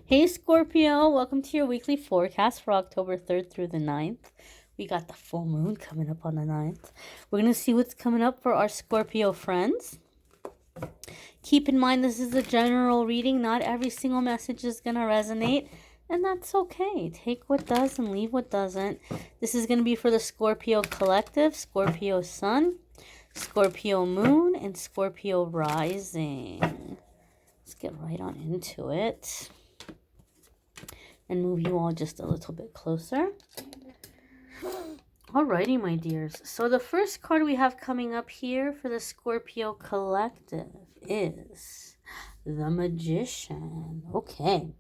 Hey Scorpio, welcome to your weekly forecast for October 3rd through the 9th. We got the full moon coming up on the 9th. We're going to see what's coming up for our Scorpio friends. Keep in mind this is a general reading. Not every single message is going to resonate, and that's okay. Take what does and leave what doesn't. This is going to be for the Scorpio collective, Scorpio sun, Scorpio moon, and Scorpio rising. Let's get right on into it and move you all just a little bit closer. Alrighty, my dears. So the first card we have coming up here for the Scorpio collective is the Magician. Okay.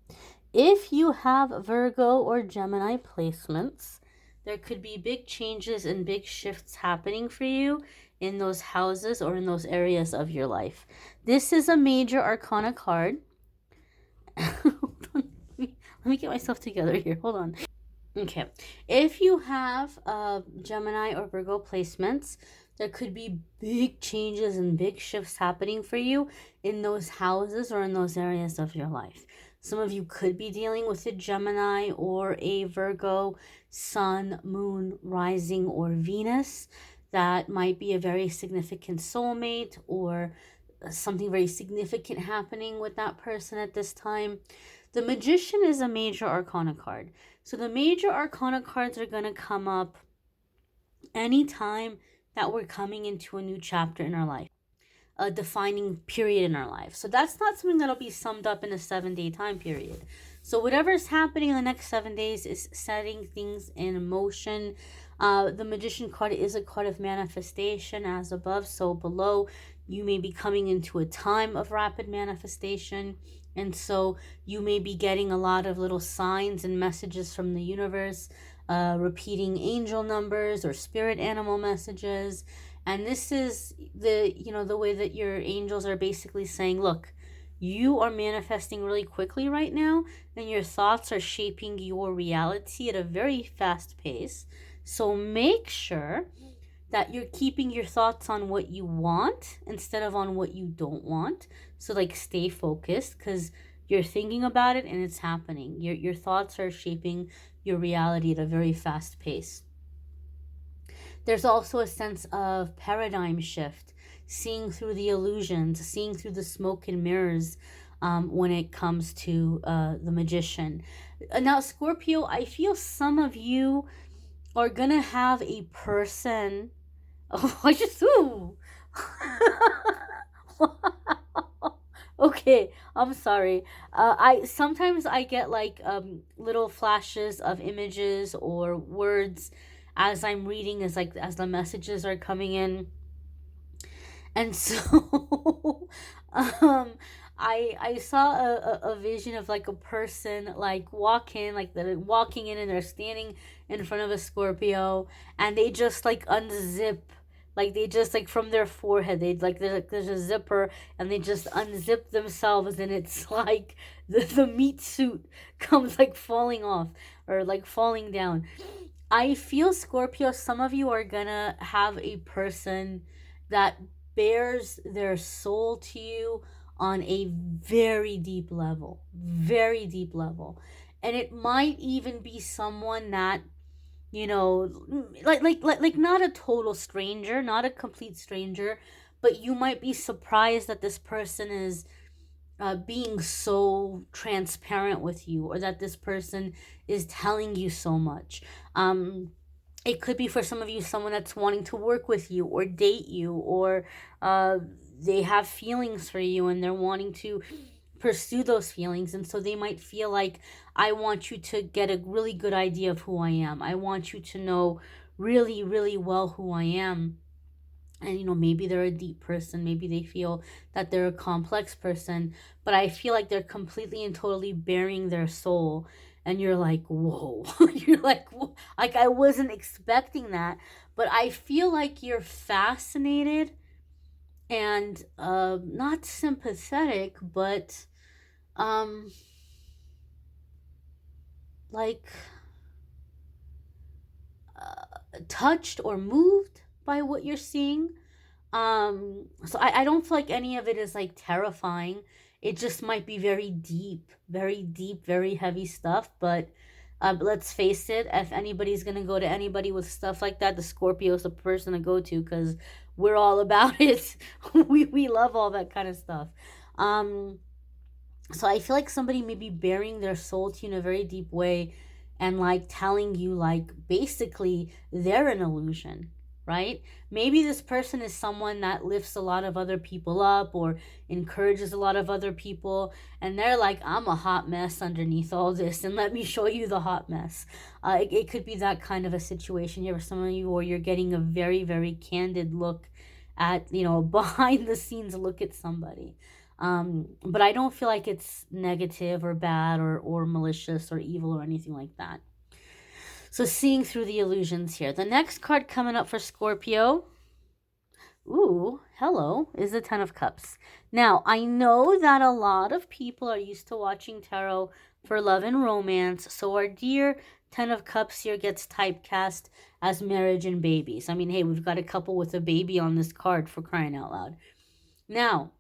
If you have Virgo or Gemini placements, there could be big changes and big shifts happening for you in those houses or in those areas of your life. This is a major arcana card. Let me get myself together here. Hold on. Okay. If you have Gemini or Virgo placements, there could be big changes and big shifts happening for you in those houses or in those areas of your life. Some of you could be dealing with a Gemini or a Virgo sun, moon, rising, or Venus. That might be a very significant soulmate or something very significant happening with that person at this time. The Magician is a major arcana card. So the major arcana cards are going to come up anytime that we're coming into a new chapter in our life, a defining period in our life. So that's not something that'll be summed up in a 7-day time period. So whatever's happening in the next 7 days is setting things in motion. The Magician card is a card of manifestation, as above, so below. You may be coming into a time of rapid manifestation. And so you may be getting a lot of little signs and messages from the universe, repeating angel numbers or spirit animal messages. And this is the way that your angels are basically saying, look, you are manifesting really quickly right now, and your thoughts are shaping your reality at a very fast pace. So make sure that you're keeping your thoughts on what you want instead of on what you don't want. So stay focused, because you're thinking about it and it's happening. Your thoughts are shaping your reality at a very fast pace. There's also a sense of paradigm shift, seeing through the illusions, seeing through the smoke and mirrors when it comes to the Magician. Now, Scorpio, I feel some of you are going to have a person. Oh, I just, ooh. Okay, I'm sorry. Sometimes I get little flashes of images or words as I'm reading, as the messages are coming in. And so I saw a vision of a person walking in, and they're standing in front of a Scorpio, and they just unzip, they just from their forehead, they there's a zipper, and they just unzip themselves, and it's the meat suit comes falling off or falling down. I feel, Scorpio, some of you are gonna have a person that bears their soul to you on a very deep level, very deep level. And it might even be someone that, not a total stranger, not a complete stranger, but you might be surprised that this person is being so transparent with you, or that this person is telling you so much. It could be, for some of you, someone that's wanting to work with you or date you, or they have feelings for you and they're wanting to pursue those feelings. And so they might feel like, I want you to get a really good idea of who I am. I want you to know really, really well who I am. And, maybe they're a deep person. Maybe they feel that they're a complex person. But I feel like they're completely and totally bearing their soul. And you're like, whoa. You're like, whoa. I wasn't expecting that. But I feel like you're fascinated and not sympathetic, but touched or moved by what you're seeing. So I don't feel like any of it is terrifying. It just might be very deep, very heavy stuff. But let's face it, if anybody's going to go to anybody with stuff like that, the Scorpio's the person to go to, because we're all about it. We love all that kind of stuff. Um, so I feel like somebody may be bearing their soul to you in a very deep way, and like telling you, like, basically they're an illusion, right? Maybe this person is someone that lifts a lot of other people up or encourages a lot of other people, and they're like, I'm a hot mess underneath all this, and let me show you the hot mess. It could be that kind of a situation here with some of you, or you're getting a very, very candid look at, behind the scenes look at somebody. But I don't feel like it's negative or bad or malicious or evil or anything like that. So seeing through the illusions here. The next card coming up for Scorpio, ooh, hello, is the Ten of Cups. Now, I know that a lot of people are used to watching tarot for love and romance, so our dear Ten of Cups here gets typecast as marriage and babies. I mean, hey, we've got a couple with a baby on this card, for crying out loud. Now,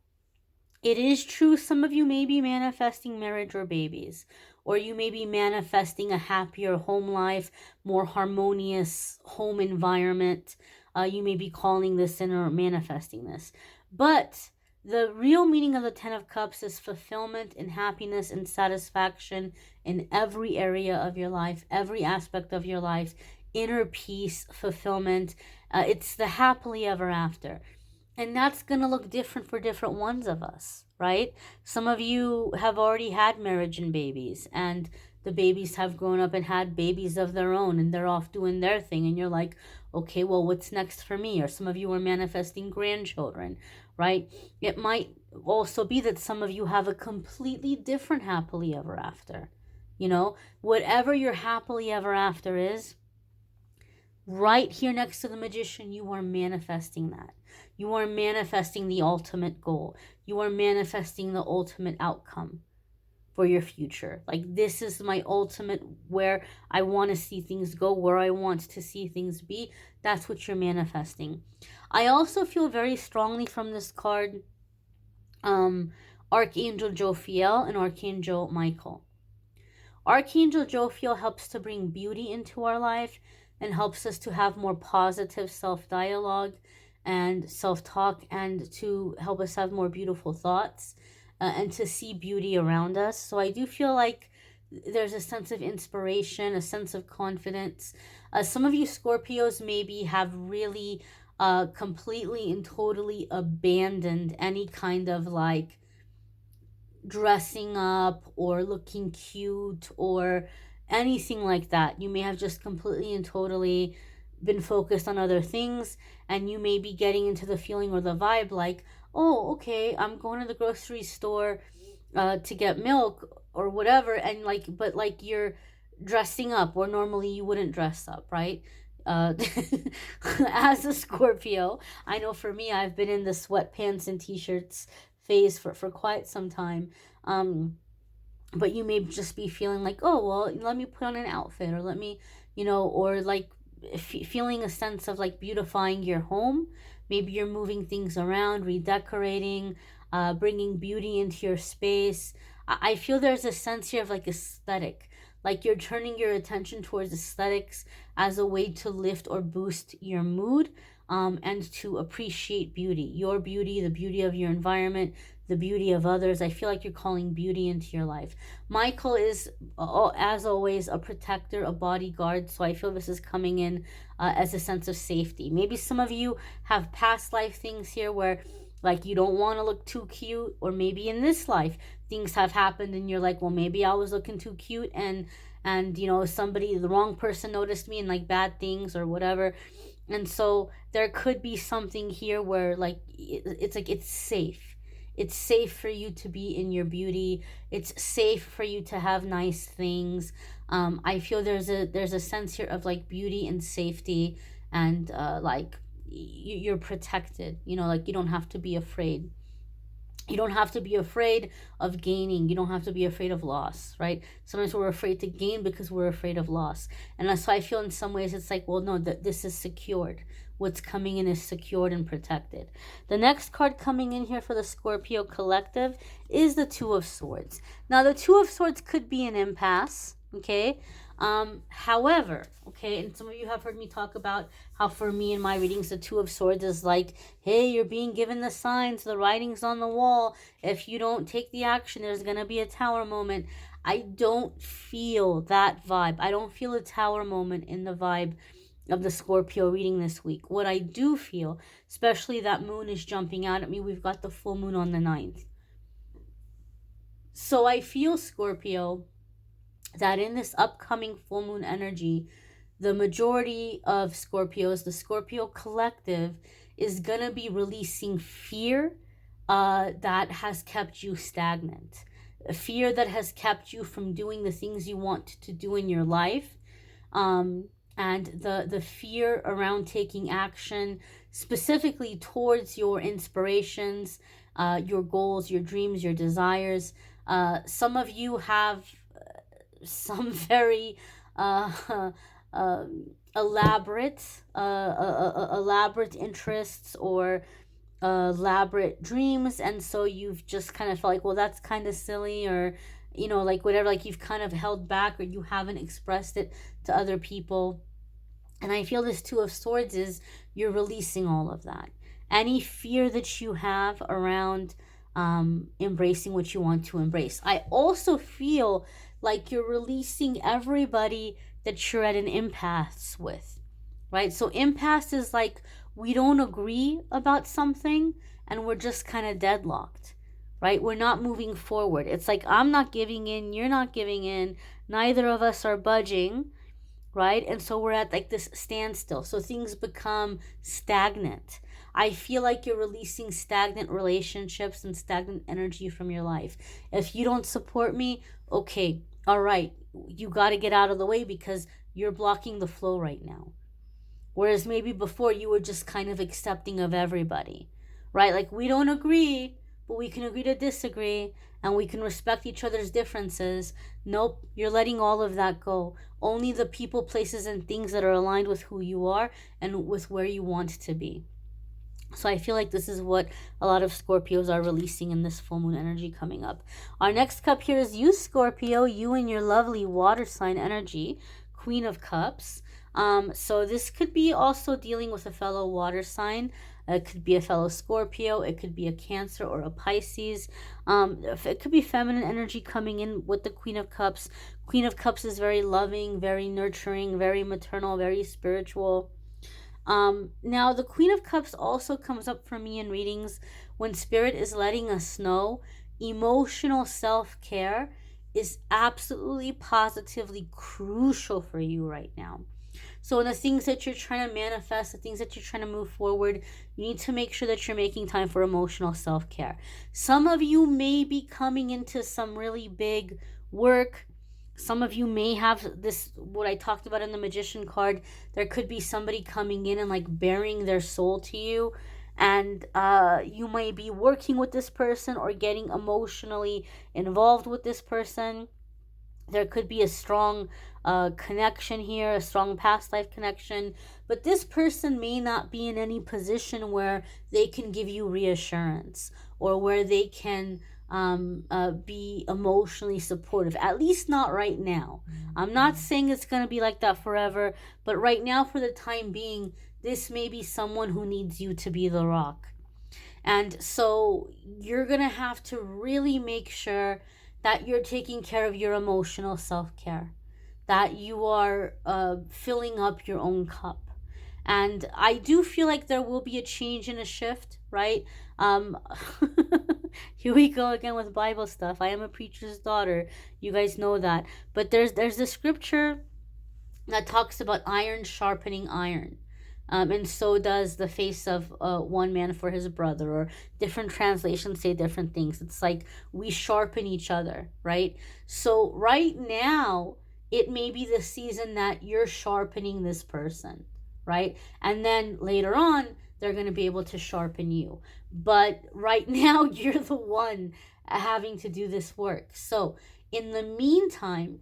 it is true some of you may be manifesting marriage or babies, or you may be manifesting a happier home life, more harmonious home environment. You may be calling this in or manifesting this. But the real meaning of the Ten of Cups is fulfillment and happiness and satisfaction in every area of your life, every aspect of your life, inner peace, fulfillment. It's the happily ever after. And that's going to look different for different ones of us, right? Some of you have already had marriage and babies, and the babies have grown up and had babies of their own, and they're off doing their thing. And you're like, okay, well, what's next for me? Or some of you are manifesting grandchildren, right? It might also be that some of you have a completely different happily ever after. Whatever your happily ever after is, right here next to the Magician, you are manifesting that. You are manifesting the ultimate goal. You are manifesting the ultimate outcome for your future. Like, this is my ultimate, where I want to see things go, where I want to see things be. That's what you're manifesting. I also feel very strongly from this card, Archangel Jophiel and Archangel Michael. Archangel Jophiel helps to bring beauty into our life and helps us to have more positive self-dialogue and self-talk, and to help us have more beautiful thoughts and to see beauty around us. So I do feel like there's a sense of inspiration, a sense of confidence. Some of you Scorpios maybe have really completely and totally abandoned any kind of like dressing up or looking cute or anything like that. You may have just completely and totally been focused on other things, and you may be getting into the feeling or the vibe like, oh, okay, I'm going to the grocery store to get milk or whatever, and but you're dressing up where normally you wouldn't dress up, right? As a Scorpio, I know for me, I've been in the sweatpants and t-shirts phase for quite some time. But you may just be feeling like, oh, well, let me put on an outfit, or let me, or like feeling a sense of like beautifying your home. Maybe you're moving things around, redecorating, bringing beauty into your space. I feel there's a sense here of like aesthetic, like you're turning your attention towards aesthetics as a way to lift or boost your mood, and to appreciate beauty, your beauty, the beauty of your environment, the beauty of others. I feel like you're calling beauty into your life. Michael is, as always, a protector, a bodyguard. So I feel this is coming in as a sense of safety. Maybe some of you have past life things here where like you don't want to look too cute, or maybe in this life things have happened and you're like, well, maybe I was looking too cute, and somebody, the wrong person noticed me, and like bad things or whatever. And so there could be something here where like it's like it's safe. It's safe for you to be in your beauty. It's safe for you to have nice things. I feel there's a sense here of like beauty and safety, and like you're protected. Like you don't have to be afraid. You don't have to be afraid of gaining. You don't have to be afraid of loss, right? Sometimes we're afraid to gain because we're afraid of loss. And that's why I feel in some ways it's like, well, no, this is secured. what's coming in is secured and protected. The next card coming in here for the Scorpio collective is the Two of Swords. Now, the Two of Swords could be an impasse, okay? However, okay, and some of you have heard me talk about how for me in my readings, the Two of Swords is like, hey, you're being given the signs, the writing's on the wall. If you don't take the action, there's going to be a tower moment. I don't feel that vibe. I don't feel a tower moment in the vibe of the Scorpio reading this week. What I do feel, especially that moon is jumping out at me, we've got the full moon on the 9th. So I feel, Scorpio, that in this upcoming full moon energy, the majority of Scorpios, the Scorpio collective, is going to be releasing fear that has kept you stagnant. A fear that has kept you from doing the things you want to do in your life. And the fear around taking action, specifically towards your inspirations, your goals, your dreams, your desires. Some of you have some very elaborate interests or elaborate dreams, and so you've just kind of felt like, well, that's kind of silly, or like whatever, like you've kind of held back or you haven't expressed it to other people. And I feel this Two of Swords is you're releasing all of that, any fear that you have around embracing what you want to embrace. I also feel like you're releasing everybody that you're at an impasse with, right? So impasse is like we don't agree about something and we're just kind of deadlocked, right? We're not moving forward. It's like I'm not giving in, you're not giving in, neither of us are budging, right? And so we're at like this standstill. So things become stagnant. I feel like you're releasing stagnant relationships and stagnant energy from your life. If you don't support me, okay, all right, you got to get out of the way because you're blocking the flow right now. Whereas maybe before you were just kind of accepting of everybody, right? Like we don't agree, but we can agree to disagree and we can respect each other's differences. Nope, you're letting all of that go. Only the people, places, and things that are aligned with who you are and with where you want to be. So I feel like this is what a lot of Scorpios are releasing in this full moon energy coming up. Our next cup here is you, Scorpio, you and your lovely water sign energy, Queen of Cups. So this could be also dealing with a fellow water sign. It could be a fellow Scorpio. It could be a Cancer or a Pisces. It could be feminine energy coming in with the Queen of Cups. Queen of Cups is very loving, very nurturing, very maternal, very spiritual. Now, the Queen of Cups also comes up for me in readings when Spirit is letting us know emotional self-care is absolutely positively crucial for you right now. So in the things that you're trying to manifest, the things that you're trying to move forward, you need to make sure that you're making time for emotional self-care. Some of you may be coming into some really big work. Some of you may have this, what I talked about in the Magician card. There could be somebody coming in and like bearing their soul to you. And you may be working with this person or getting emotionally involved with this person. There could be a strong connection here, a strong past life connection. But this person may not be in any position where they can give you reassurance or where they can be emotionally supportive, at least not right now. I'm not saying it's going to be like that forever, but right now, for the time being, this may be someone who needs you to be the rock. And so you're going to have to really make sure that you're taking care of your emotional self-care, that you are filling up your own cup. And I do feel like there will be a change and a shift, right? Here we go again with Bible stuff. I am a preacher's daughter. You guys know that. But there's the scripture that talks about iron sharpening iron. And so does the face of one man for his brother, or different translations say different things. It's like we sharpen each other, right? So right now, it may be the season that you're sharpening this person, right? And then later on, they're going to be able to sharpen you. But right now, you're the one having to do this work. So in the meantime,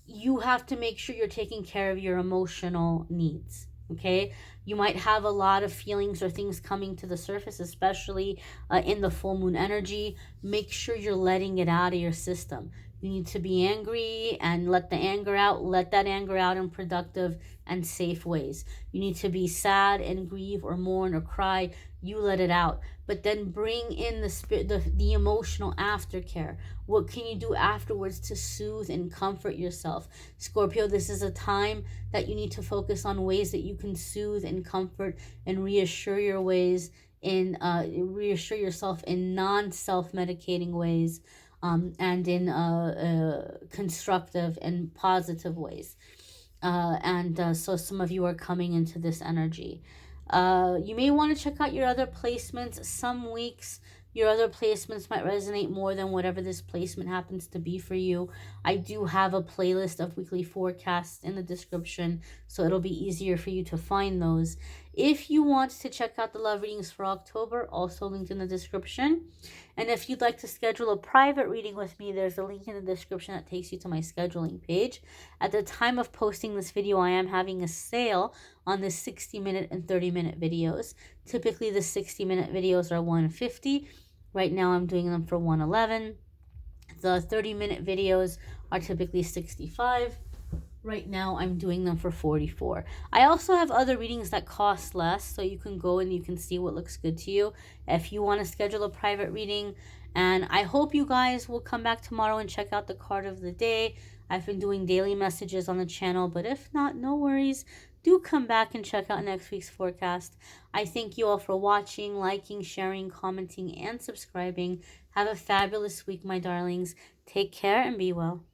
you have to make sure you're taking care of your emotional needs. Okay, you might have a lot of feelings or things coming to the surface, especially in the full moon energy. Make sure you're letting it out of your system. You need to be angry and let the anger out. Let that anger out in productive and safe ways. You need to be sad and grieve or mourn or cry. You let it out, but then bring in the spirit, the emotional aftercare. What can you do afterwards to soothe and comfort yourself? Scorpio, this is a time that you need to focus on ways that you can soothe and comfort and reassure your ways in reassure yourself in non-self-medicating ways, and in constructive and positive ways. And so some of you are coming into this energy. You may want to check out your other placements. Some weeks your other placements might resonate more than whatever this placement happens to be for you. I do have a playlist of weekly forecasts in the description, so it'll be easier for you to find those. If you want to check out the love readings for October, also linked in the description. And if you'd like to schedule a private reading with me, there's a link in the description that takes you to my scheduling page. At the time of posting this video, I am having a sale on the 60-minute and 30-minute videos. Typically, the 60-minute videos are $150. Right now, I'm doing them for $111. The 30-minute videos are typically $65. Right now, I'm doing them for $44. I also have other readings that cost less, so you can go and you can see what looks good to you if you want to schedule a private reading. And I hope you guys will come back tomorrow and check out the card of the day. I've been doing daily messages on the channel, but if not, no worries. Do come back and check out next week's forecast. I thank you all for watching, liking, sharing, commenting, and subscribing. Have a fabulous week, my darlings. Take care and be well.